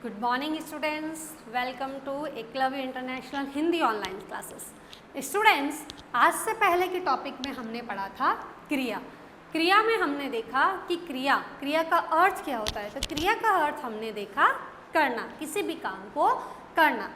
Good morning students, welcome to Eklavya international Hindi online classes. Students, आज से पहले के टॉपिक में हमने पढ़ा था क्रिया। क्रिया में हमने देखा कि क्रिया का अर्थ क्या होता है। तो क्रिया का अर्थ हमने देखा करना, किसी भी काम को करना,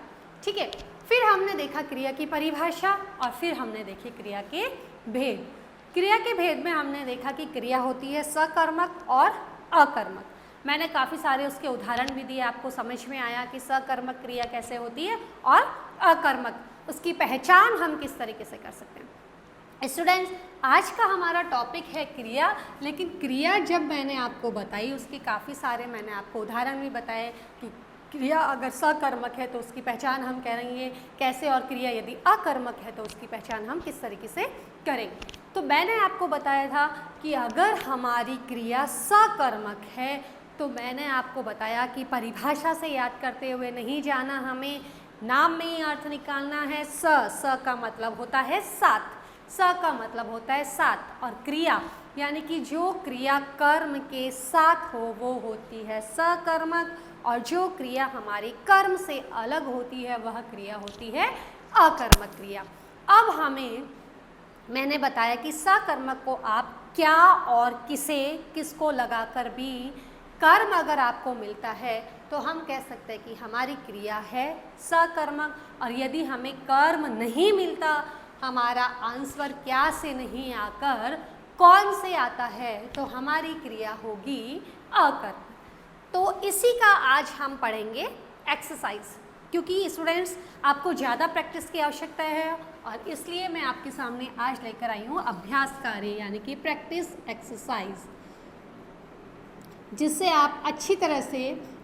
ठीक है। फिर हमने देखा क्रिया की परिभाषा और फिर हमने देखी क्रिया के भेद। क्रिया के भेद में हमने देखा कि क्रिया होती है सकर्मक और अकर्मक। मैंने काफ़ी सारे उसके उदाहरण भी दिए, आपको समझ में आया कि सकर्मक क्रिया कैसे होती है और अकर्मक, उसकी पहचान हम किस तरीके से कर सकते हैं। स्टूडेंट्स, आज का हमारा टॉपिक है क्रिया, लेकिन क्रिया जब मैंने आपको बताई उसके काफ़ी सारे मैंने आपको उदाहरण भी बताए कि क्रिया अगर सकर्मक है तो उसकी पहचान हम करेंगे कैसे, और क्रिया यदि अकर्मक है तो उसकी पहचान हम किस तरीके से करेंगे। तो मैंने आपको बताया था कि अगर हमारी क्रिया सकर्मक है तो मैंने आपको बताया कि परिभाषा से याद करते हुए नहीं जाना, हमें नाम में ही अर्थ निकालना है। स का मतलब होता है साथ, स का मतलब होता है साथ, और क्रिया यानी कि जो क्रिया कर्म के साथ हो वो होती है सकर्मक, और जो क्रिया हमारी कर्म से अलग होती है वह क्रिया होती है अकर्मक क्रिया। अब मैंने बताया कि सकर्मक को आप क्या और किसको लगाकर भी कर्म अगर आपको मिलता है तो हम कह सकते हैं कि हमारी क्रिया है सकर्मक, और यदि हमें कर्म नहीं मिलता, हमारा आंसर क्या से नहीं आकर कौन से आता है, तो हमारी क्रिया होगी अकर्मक। तो इसी का आज हम पढ़ेंगे एक्सरसाइज, क्योंकि स्टूडेंट्स आपको ज़्यादा प्रैक्टिस की आवश्यकता है और इसलिए मैं आपके सामने आज लेकर आई हूँ अभ्यास कार्य यानी कि प्रैक्टिस एक्सरसाइज, जिससे आप अच्छी तरह से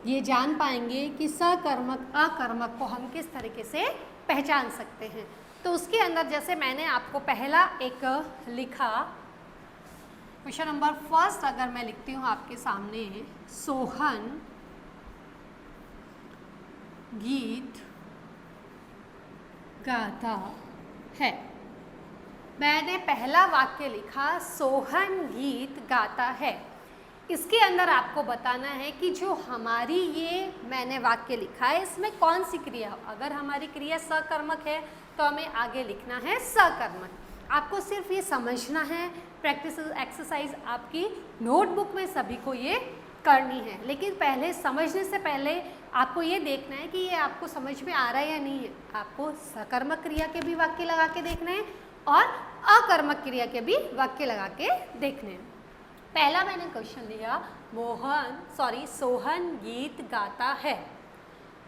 ये जान पाएंगे कि सकर्मक अकर्मक को हम किस तरीके से पहचान सकते हैं। तो उसके अंदर जैसे मैंने आपको पहला एक लिखा, क्वेश्चन नंबर फर्स्ट अगर मैं लिखती हूँ आपके सामने, सोहन गीत गाता है। मैंने पहला वाक्य लिखा सोहन गीत गाता है। इसके अंदर आपको बताना है कि जो हमारी ये मैंने वाक्य लिखा है इसमें कौन सी क्रिया हो। अगर हमारी क्रिया सकर्मक है तो हमें आगे लिखना है सकर्मक। आपको सिर्फ ये समझना है, प्रैक्टिस एक्सरसाइज आपकी नोटबुक में सभी को ये करनी है, लेकिन पहले समझने से पहले आपको ये देखना है कि ये आपको समझ में आ रहा है या नहीं है। आपको सकर्मक क्रिया के भी वाक्य लगा के देखना है और अकर्मक क्रिया के भी वाक्य लगा के देखने हैं। पहला मैंने क्वेश्चन लिया सोहन गीत गाता है।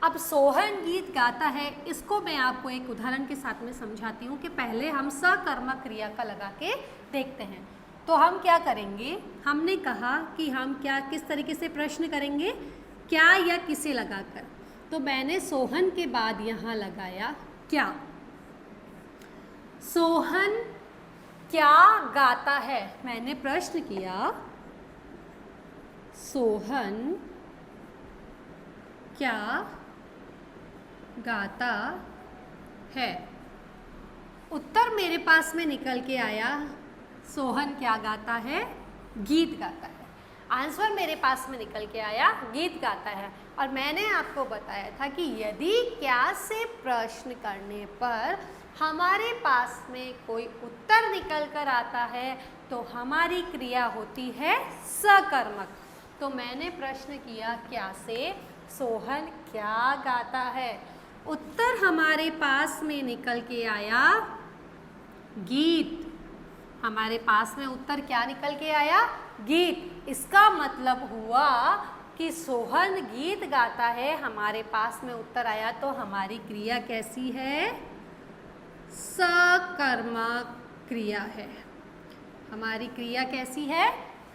अब सोहन गीत गाता है, इसको मैं आपको एक उदाहरण के साथ में समझाती हूँ कि पहले हम सकर्मक क्रिया का लगा के देखते हैं। तो हम क्या करेंगे, हमने कहा कि हम किस तरीके से प्रश्न करेंगे, क्या या किसे लगाकर। तो मैंने सोहन के बाद यहाँ लगाया क्या। सोहन क्या गाता है, मैंने प्रश्न किया सोहन क्या गाता है। उत्तर मेरे पास में निकल के आया सोहन क्या गाता है, गीत गाता है। आंसर मेरे पास में निकल के आया गीत गाता है। और मैंने आपको बताया था कि यदि क्या से प्रश्न करने पर हमारे पास में कोई उत्तर निकल कर आता है तो हमारी क्रिया होती है सकर्मक। तो मैंने प्रश्न किया क्या से, सोहन क्या गाता है। उत्तर हमारे पास में निकल के आया गीत। हमारे पास में उत्तर क्या निकल के आया, गीत। इसका मतलब हुआ कि सोहन गीत गाता है, हमारे पास में उत्तर आया, तो हमारी क्रिया कैसी है, सकर्मक क्रिया है। हमारी क्रिया कैसी है,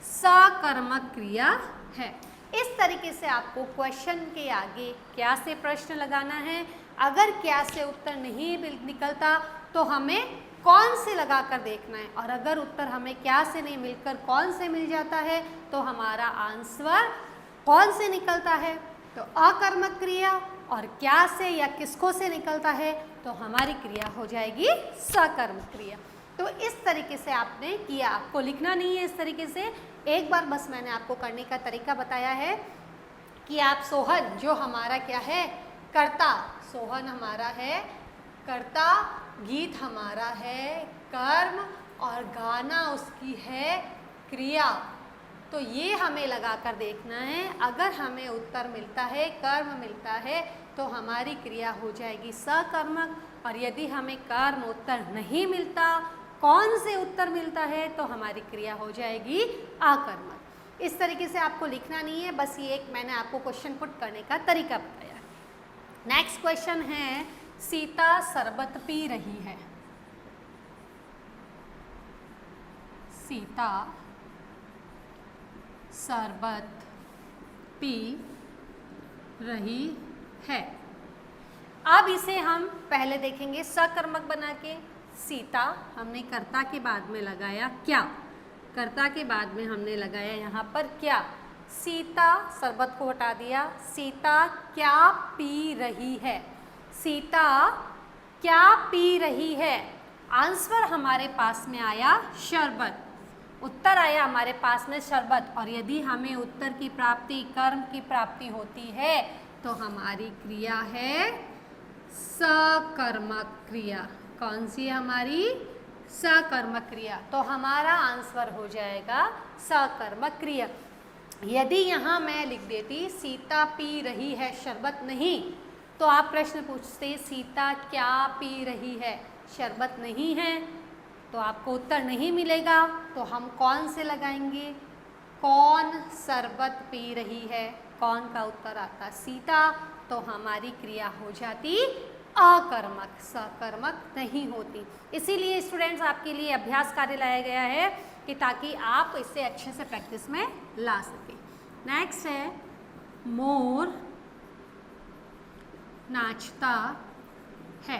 सकर्मक क्रिया है। इस तरीके से आपको क्वेश्चन के आगे क्या से प्रश्न लगाना है। अगर क्या से उत्तर नहीं निकलता तो हमें कौन से लगा कर देखना है, और अगर उत्तर हमें क्या से नहीं मिलकर कौन से मिल जाता है तो हमारा आंसर कौन से निकलता है, तो अकर्मक क्रिया, और क्या से या किसको से निकलता है तो हमारी क्रिया हो जाएगी सकर्मक क्रिया। तो इस तरीके से आपने किया, आपको लिखना नहीं है इस तरीके से, एक बार बस मैंने आपको करने का तरीका बताया है। कि आप सोहन जो हमारा क्या है कर्ता, सोहन हमारा है कर्ता, गीत हमारा है कर्म और गाना उसकी है क्रिया। तो ये हमें लगाकर देखना है। अगर हमें उत्तर मिलता है, कर्म मिलता है, तो हमारी क्रिया हो जाएगी सकर्मक, और यदि हमें कर्म उत्तर नहीं मिलता, कौन से उत्तर मिलता है, तो हमारी क्रिया हो जाएगी अकर्मक। इस तरीके से आपको लिखना नहीं है, बस ये एक मैंने आपको क्वेश्चन पुट करने का तरीका बताया। नेक्स्ट क्वेश्चन है, सीता शरबत पी रही है। सीता शरबत पी रही है। अब इसे हम पहले देखेंगे सकर्मक बना के। सीता हमने कर्ता के बाद में लगाया क्या, कर्ता के बाद में हमने लगाया यहाँ पर क्या, सीता, शरबत को हटा दिया, सीता क्या पी रही है, सीता क्या पी रही है। आंसर हमारे पास में आया शरबत, उत्तर आया हमारे पास में शरबत। और यदि हमें उत्तर की प्राप्ति, कर्म की प्राप्ति होती है, तो हमारी क्रिया है सकर्मक क्रिया। कौन सी हमारी, सकर्मक क्रिया। तो हमारा आंसर हो जाएगा सकर्मक क्रिया। यदि यहाँ मैं लिख देती सीता पी रही है शरबत नहीं, तो आप प्रश्न पूछते सीता क्या पी रही है, शरबत नहीं है, तो आपको उत्तर नहीं मिलेगा। तो हम कौन से लगाएंगे, कौन शरबत पी रही है, कौन का उत्तर आता सीता, तो हमारी क्रिया हो जाती अकर्मक, सकर्मक नहीं होती। इसीलिए स्टूडेंट्स आपके लिए अभ्यास कार्य लाया गया है कि ताकि आप इसे अच्छे से प्रैक्टिस में ला सकें। नेक्स्ट है, मोर नाचता है।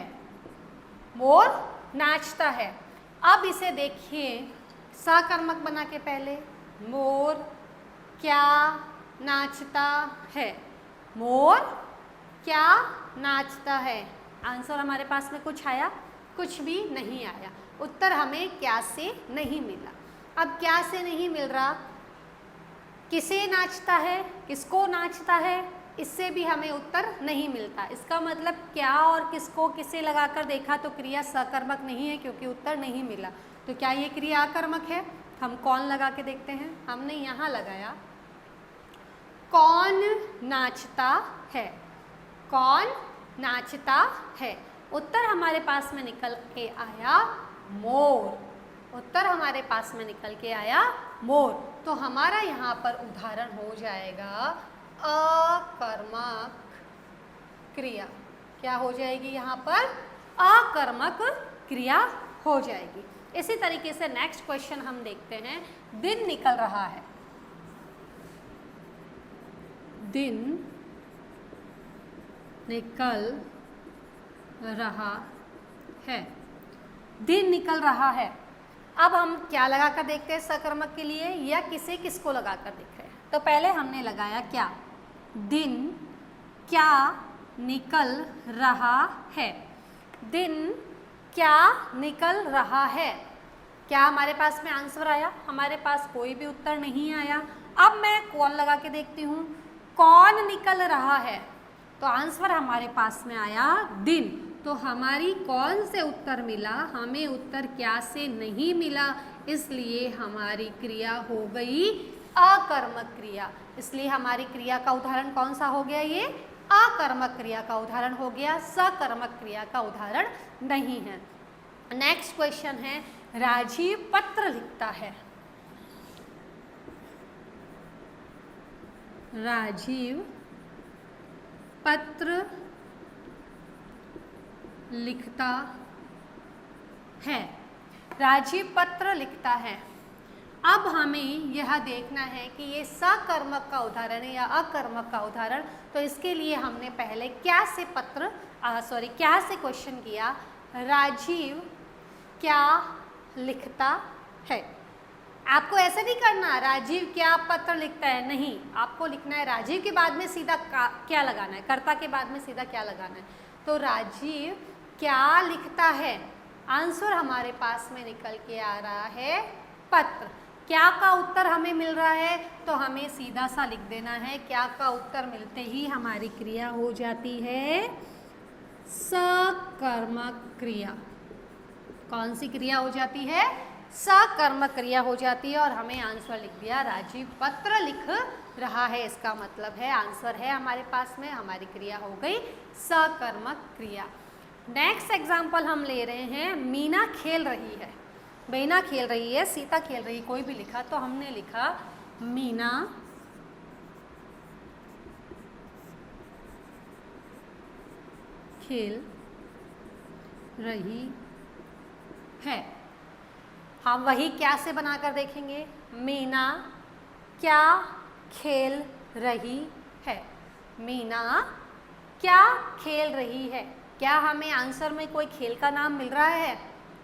मोर नाचता है। अब इसे देखिए सकर्मक बना के, पहले मोर क्या नाचता है, मोर क्या नाचता है। आंसर हमारे पास में कुछ आया, कुछ भी नहीं आया। उत्तर हमें क्या से नहीं मिला। अब क्या से नहीं मिल रहा, किसे नाचता है, किसको नाचता है, इससे भी हमें उत्तर नहीं मिलता। इसका मतलब क्या और किसको, किसे लगाकर देखा तो क्रिया सकर्मक नहीं है, क्योंकि उत्तर नहीं मिला। तो क्या ये क्रिया अकर्मक है। हम कौन लगा के देखते हैं। हमने यहाँ लगाया कौन नाचता है, कौन नाचता है। उत्तर हमारे पास में निकल के आया मोर, उत्तर हमारे पास में निकल के आया मोर। तो हमारा यहाँ पर उदाहरण हो जाएगा अकर्मक क्रिया। क्या हो जाएगी यहाँ पर, अकर्मक क्रिया हो जाएगी। इसी तरीके से नेक्स्ट क्वेश्चन हम देखते हैं, दिन निकल रहा है। दिन निकल रहा है, दिन निकल रहा है। अब हम क्या लगा कर देखते हैं सकर्मक के लिए, या किसे किसको लगा कर देख रहे हैं। तो पहले हमने लगाया क्या, दिन क्या निकल रहा है, दिन क्या निकल रहा है। क्या हमारे पास में आंसर आया, हमारे पास कोई भी उत्तर नहीं आया। अब मैं कौन लगा के देखती हूँ, कौन निकल रहा है, तो आंसर हमारे पास में आया दिन। तो हमारी कौन से उत्तर मिला, हमें उत्तर क्या से नहीं मिला, इसलिए हमारी क्रिया हो गई अकर्मक क्रिया। इसलिए हमारी क्रिया का उदाहरण कौन सा हो गया, ये अकर्मक क्रिया का उदाहरण हो गया, सकर्मक क्रिया का उदाहरण नहीं है। नेक्स्ट क्वेश्चन है, राजीव पत्र लिखता है। राजीव पत्र लिखता है, राजीव पत्र लिखता है। अब हमें यह देखना है कि ये सकर्मक का उदाहरण है या अकर्मक का उदाहरण। तो इसके लिए हमने पहले क्या से पत्र क्या से क्वेश्चन किया, राजीव क्या लिखता है। आपको ऐसा नहीं करना राजीव क्या पत्र लिखता है, नहीं, आपको लिखना है राजीव के बाद में सीधा क्या लगाना है, कर्ता के बाद में सीधा क्या लगाना है। तो राजीव क्या लिखता है, आंसर हमारे पास में निकल के आ रहा है पत्र। क्या का उत्तर हमें मिल रहा है तो हमें सीधा सा लिख देना है, क्या का उत्तर मिलते ही हमारी क्रिया हो जाती है सकर्मक क्रिया। कौन सी क्रिया हो जाती है? सकर्मक क्रिया हो जाती है। और हमें आंसर लिख दिया, राजीव पत्र लिख रहा है, इसका मतलब है आंसर है हमारे पास में, हमारी क्रिया हो गई सकर्मक क्रिया। नेक्स्ट एग्जाम्पल हम ले रहे हैं, मीना खेल रही है। मीना खेल रही है, सीता खेल रही, कोई भी लिखा तो हमने लिखा मीना खेल रही है। हम वही क्या से बनाकर देखेंगे, मीना क्या खेल रही है। मीना क्या खेल रही है। क्या हमें आंसर में कोई खेल का नाम मिल रहा है?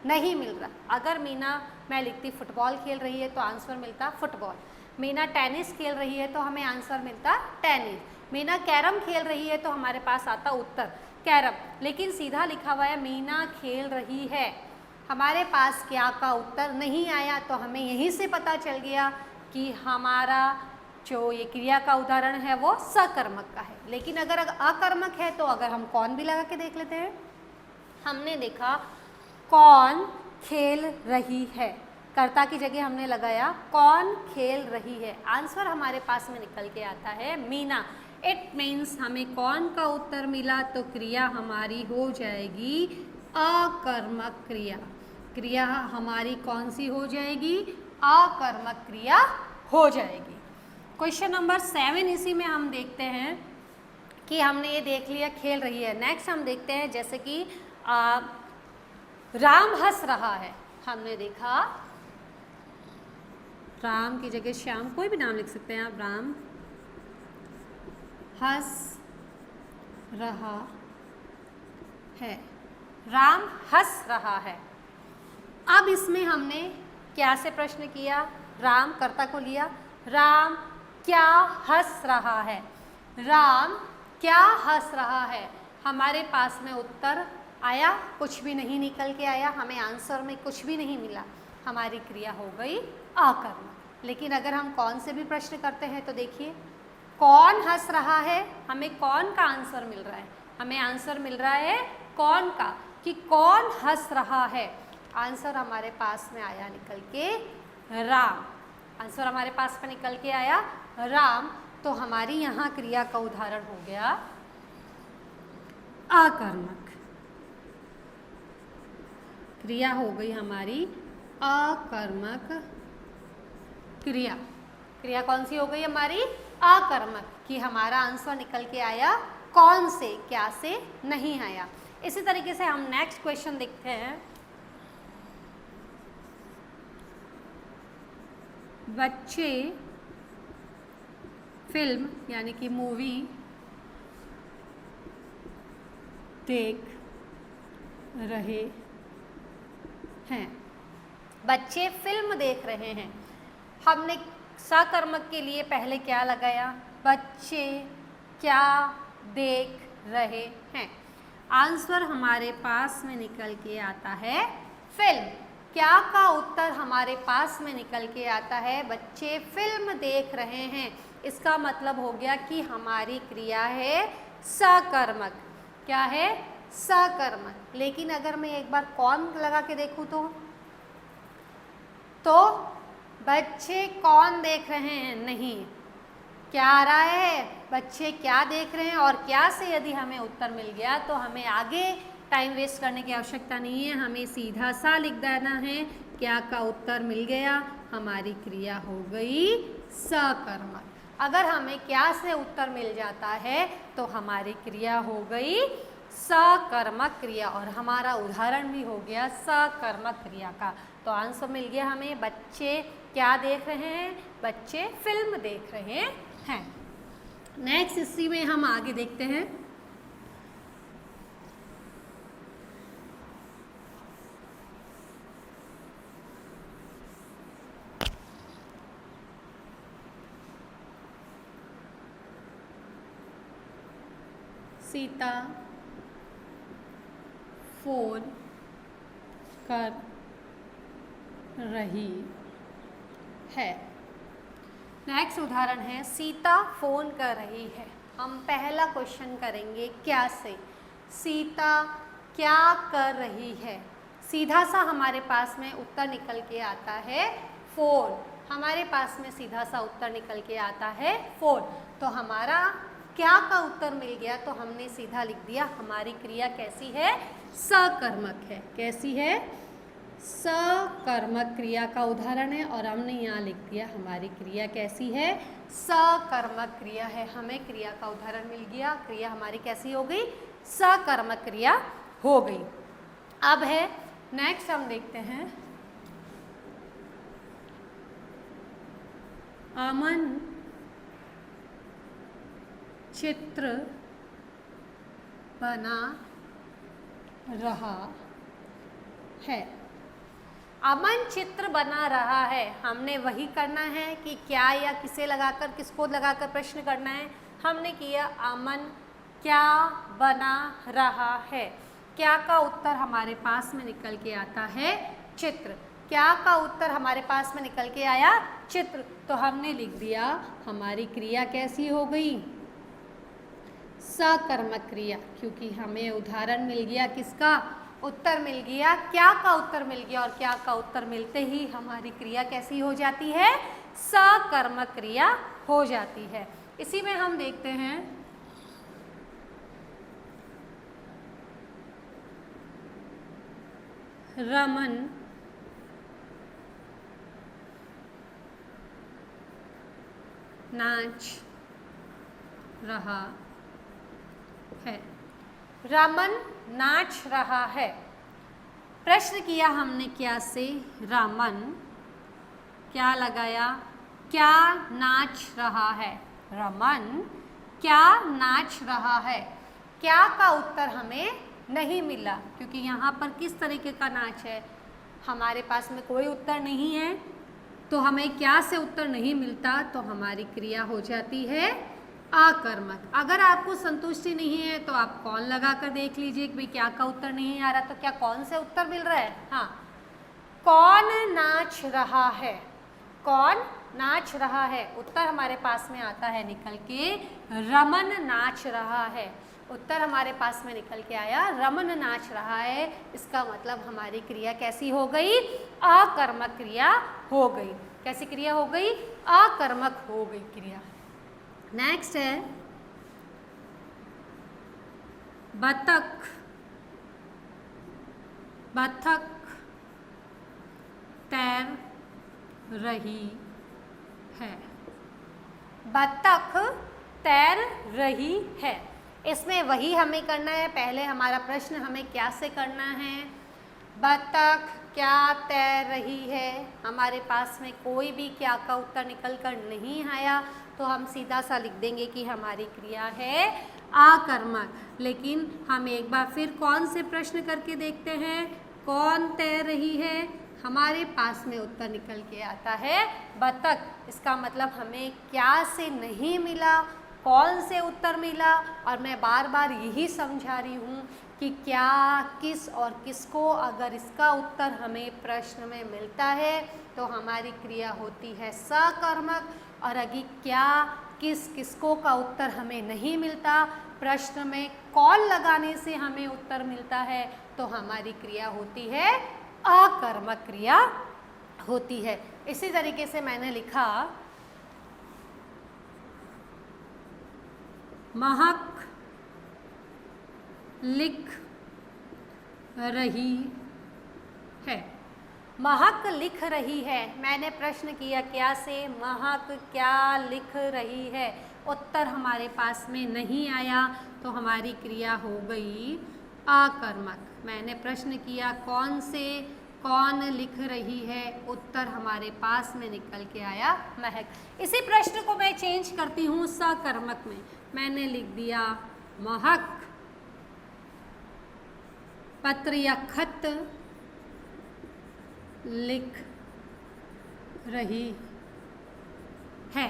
नहीं मिल रहा। अगर मीना मैं लिखती फुटबॉल खेल रही है तो आंसर मिलता फुटबॉल। मीना टेनिस खेल रही है तो हमें आंसर मिलता टेनिस। मीना कैरम खेल रही है तो हमारे पास आता उत्तर कैरम। लेकिन सीधा लिखा हुआ है मीना खेल रही है, हमारे पास क्या का उत्तर नहीं आया। तो हमें यहीं से पता चल गया कि हमारा जो ये क्रिया का उदाहरण है वो सकर्मक का है। लेकिन अगर अकर्मक है तो अगर हम कौन भी लगा के देख लेते हैं, हमने देखा कौन खेल रही है, कर्ता की जगह हमने लगाया कौन खेल रही है, आंसर हमारे पास में निकल के आता है मीना। इट मीन्स हमें कौन का उत्तर मिला तो क्रिया हमारी हो जाएगी अकर्मक क्रिया। क्रिया हमारी कौन सी हो जाएगी? अकर्मक क्रिया हो जाएगी। क्वेश्चन नंबर 7 इसी में हम देखते हैं कि हमने ये देख लिया खेल रही है। नेक्स्ट हम देखते हैं जैसे कि राम हंस रहा है। हमने देखा राम की जगह श्याम, कोई भी नाम लिख सकते हैं आप, राम हंस रहा है। राम हंस रहा है। अब इसमें हमने क्या से प्रश्न किया, राम कर्ता को लिया, राम क्या हंस रहा है। राम क्या हंस रहा है, हमारे पास में उत्तर आया कुछ भी नहीं निकल के आया, हमें आंसर में कुछ भी नहीं मिला, हमारी क्रिया हो गई अकर्मक। लेकिन अगर हम कौन से भी प्रश्न करते हैं तो देखिए कौन हंस रहा है, हमें कौन का आंसर मिल रहा है, हमें आंसर मिल रहा है कौन का, कि कौन हंस रहा है। आंसर हमारे पास में आया निकल के राम, आंसर हमारे पास में निकल के आया राम। तो हमारी यहाँ क्रिया का उदाहरण हो गया अकर्मक। क्रिया हो गई हमारी अकर्मक क्रिया। क्रिया कौन सी हो गई हमारी? अकर्मक, कि हमारा आंसर निकल के आया कौन से, क्या से नहीं आया। इसी तरीके से हम नेक्स्ट क्वेश्चन देखते हैं। बच्चे फिल्म यानी कि मूवी देख रहे हैं। बच्चे फिल्म देख रहे हैं। हमने सकर्मक के लिए पहले क्या लगाया? बच्चे क्या देख रहे हैं। आंसर हमारे पास में निकल के आता है फिल्म। क्या का उत्तर हमारे पास में निकल के आता है बच्चे फिल्म देख रहे हैं। इसका मतलब हो गया कि हमारी क्रिया है सकर्मक। क्या है? सकर्मक। लेकिन अगर मैं एक बार कौन लगा के देखूं तो बच्चे कौन देख रहे हैं, नहीं, क्या आ रहा है? बच्चे क्या देख रहे हैं। और क्या से यदि हमें उत्तर मिल गया तो हमें आगे टाइम वेस्ट करने की आवश्यकता नहीं है, हमें सीधा सा लिख देना है क्या का उत्तर मिल गया, हमारी क्रिया हो गई सकर्मक। अगर हमें क्या से उत्तर मिल जाता है तो हमारी क्रिया हो गई सकर्मक क्रिया और हमारा उदाहरण भी हो गया सकर्मक क्रिया का। तो आंसर मिल गया हमें बच्चे क्या देख रहे हैं, बच्चे फिल्म देख रहे हैं। नेक्स्ट इसी में हम आगे देखते हैं। सीता फोन कर रही है। नेक्स्ट उदाहरण है सीता फोन कर रही है। हम पहला क्वेश्चन करेंगे क्या से। सीता क्या कर रही है। सीधा सा हमारे पास में उत्तर निकल के आता है फोन। हमारे पास में सीधा सा उत्तर निकल के आता है फोन। तो हमारा क्या का उत्तर मिल गया, तो हमने सीधा लिख दिया हमारी क्रिया कैसी है, सकर्मक है। कैसी है, सकर्मक क्रिया का उदाहरण है और हमने यहाँ लिख दिया हमारी क्रिया कैसी है, सकर्मक क्रिया है। हमें क्रिया का उदाहरण मिल गया, क्रिया हमारी कैसी हो गई, सकर्मक क्रिया हो गई। अब है नेक्स्ट हम देखते हैं अमन चित्र बना रहा है। अमन चित्र बना रहा है, हमने वही करना है कि क्या या किसे लगाकर, किसको लगाकर प्रश्न करना है। हमने किया अमन क्या बना रहा है। क्या का उत्तर हमारे पास में निकल के आता है चित्र। क्या का उत्तर हमारे पास में निकल के आया चित्र। तो हमने लिख दिया हमारी क्रिया कैसी हो गई, सकर्मक क्रिया, क्योंकि हमें उदाहरण मिल गया किसका, उत्तर मिल गया, क्या का उत्तर मिल गया। और क्या का उत्तर मिलते ही हमारी क्रिया कैसी हो जाती है, सकर्मक क्रिया हो जाती है। इसी में हम देखते हैं रमन नाच रहा है। रमन नाच रहा है। प्रश्न किया हमने क्या से, रमन क्या लगाया, क्या नाच रहा है। रमन क्या नाच रहा है। क्या का उत्तर हमें नहीं मिला, क्योंकि यहाँ पर किस तरीके का नाच है, हमारे पास में कोई उत्तर नहीं है, तो हमें क्या से उत्तर नहीं मिलता, तो हमारी क्रिया हो जाती है आकर्मक। अगर आपको संतुष्टि नहीं है तो आप कौन लगा कर देख लीजिए कि भाई क्या का उत्तर नहीं आ रहा, तो क्या कौन से उत्तर मिल रहा है। हाँ, कौन नाच रहा है, कौन नाच रहा है। उत्तर हमारे पास में आता है निकल के रमन नाच रहा है। उत्तर हमारे पास में निकल के आया रमन नाच रहा है। इसका मतलब हमारी क्रिया कैसी हो गई, आकर्मक क्रिया हो गई। कैसी क्रिया हो गई, आकर्मक हो गई क्रिया। नेक्स्ट है बतख, बतख तैर रही है। बतख तैर रही है। इसमें वही हमें करना है, पहले हमारा प्रश्न हमें क्या से करना है, बतख क्या तैर रही है। हमारे पास में कोई भी क्या का उत्तर निकल कर नहीं आया, तो हम सीधा सा लिख देंगे कि हमारी क्रिया है आकर्मक। लेकिन हम एक बार फिर कौन से प्रश्न करके देखते हैं, कौन तैर रही है। हमारे पास में उत्तर निकल के आता है बतख। इसका मतलब हमें क्या से नहीं मिला, कौन से उत्तर मिला। और मैं बार बार यही समझा रही हूँ कि क्या, किस और किसको, अगर इसका उत्तर हमें प्रश्न में मिलता है तो हमारी क्रिया होती है सकर्मक। और अगर क्या, किस, किसको का उत्तर हमें नहीं मिलता, प्रश्न में कौन लगाने से हमें उत्तर मिलता है, तो हमारी क्रिया होती है अकर्मक क्रिया होती है। इसी तरीके से मैंने लिखा महक लिख रही है। महक लिख रही है। मैंने प्रश्न किया क्या से, महक क्या लिख रही है। उत्तर हमारे पास में नहीं आया, तो हमारी क्रिया हो गई आकर्मक। मैंने प्रश्न किया कौन से, कौन लिख रही है, उत्तर हमारे पास में निकल के आया महक। इसी प्रश्न को मैं चेंज करती हूँ सकर्मक में। मैंने लिख दिया महक पत्र या खत लिख रही है।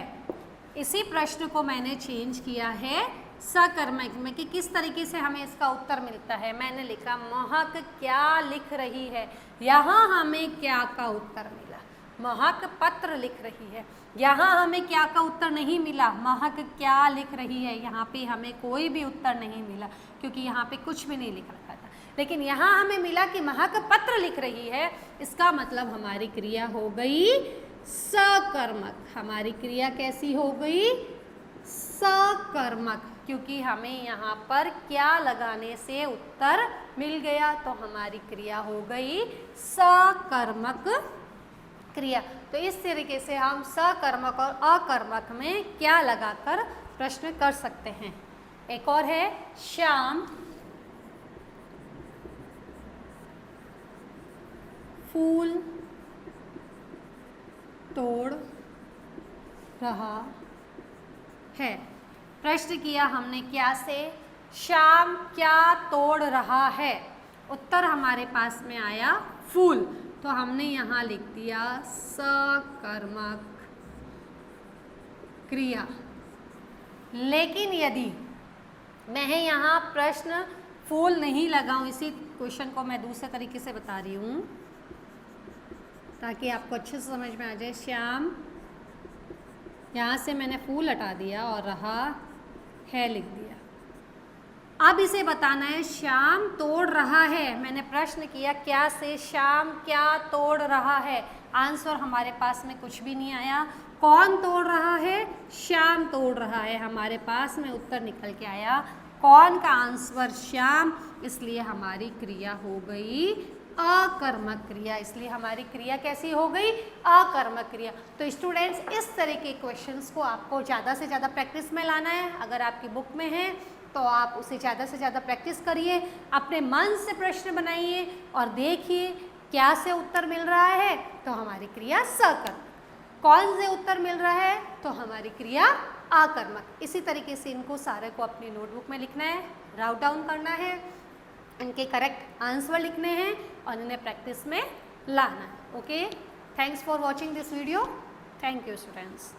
इसी प्रश्न को मैंने चेंज किया है सकर्मक में कि किस तरीके से हमें इसका उत्तर मिलता है। मैंने लिखा महक क्या लिख रही है। यहाँ हमें क्या का उत्तर मिला। महक पत्र लिख रही है। यहाँ हमें क्या का उत्तर नहीं मिला, महक क्या लिख रही है, यहाँ पे हमें कोई भी उत्तर नहीं मिला क्योंकि यहाँ पे कुछ भी नहीं लिख रखा था। लेकिन यहाँ हमें मिला कि महक पत्र लिख रही है, इसका मतलब हमारी क्रिया हो गई सकर्मक। हमारी क्रिया कैसी हो गई, सकर्मक, क्योंकि हमें यहाँ पर क्या लगाने से उत्तर मिल गया, तो हमारी क्रिया हो गई सकर्मक क्रिया। तो इस तरीके से हम सकर्मक और अकर्मक में क्या लगाकर प्रश्न कर सकते हैं। एक और है, श्याम फूल तोड़ रहा है। प्रश्न किया हमने क्या से, श्याम क्या तोड़ रहा है। उत्तर हमारे पास में आया फूल, तो हमने यहाँ लिख दिया सकर्मक क्रिया। लेकिन यदि मैं यहाँ प्रश्न फूल नहीं लगाऊं, इसी क्वेश्चन को मैं दूसरे तरीके से बता रही हूँ ताकि आपको अच्छे से समझ में आ जाए। श्याम, यहाँ से मैंने फूल हटा दिया और रहा है लिख दिया। अब इसे बताना है श्याम तोड़ रहा है। मैंने प्रश्न किया क्या से, श्याम क्या तोड़ रहा है। आंसर हमारे पास में कुछ भी नहीं आया। कौन तोड़ रहा है, श्याम तोड़ रहा है। हमारे पास में उत्तर निकल के आया कौन का आंसर, श्याम। इसलिए हमारी क्रिया हो गई अकर्मक क्रिया। इसलिए हमारी क्रिया कैसी हो गई, अकर्मक क्रिया। तो स्टूडेंट्स, इस तरह के क्वेश्चंस को आपको ज़्यादा से ज़्यादा प्रैक्टिस में लाना है। अगर आपकी बुक में है तो आप उसे ज़्यादा से ज़्यादा प्रैक्टिस करिए, अपने मन से प्रश्न बनाइए और देखिए क्या से उत्तर मिल रहा है तो हमारी क्रिया सकर्मक, कौन से उत्तर मिल रहा है तो हमारी क्रिया अकर्मक। इसी तरीके से इनको सारे को अपनी नोटबुक में लिखना है, राउट डाउन करना है, इनके करेक्ट आंसर लिखने हैं और इन्हें प्रैक्टिस में लाना है। Okay, thanks for watching this video. Thank you students.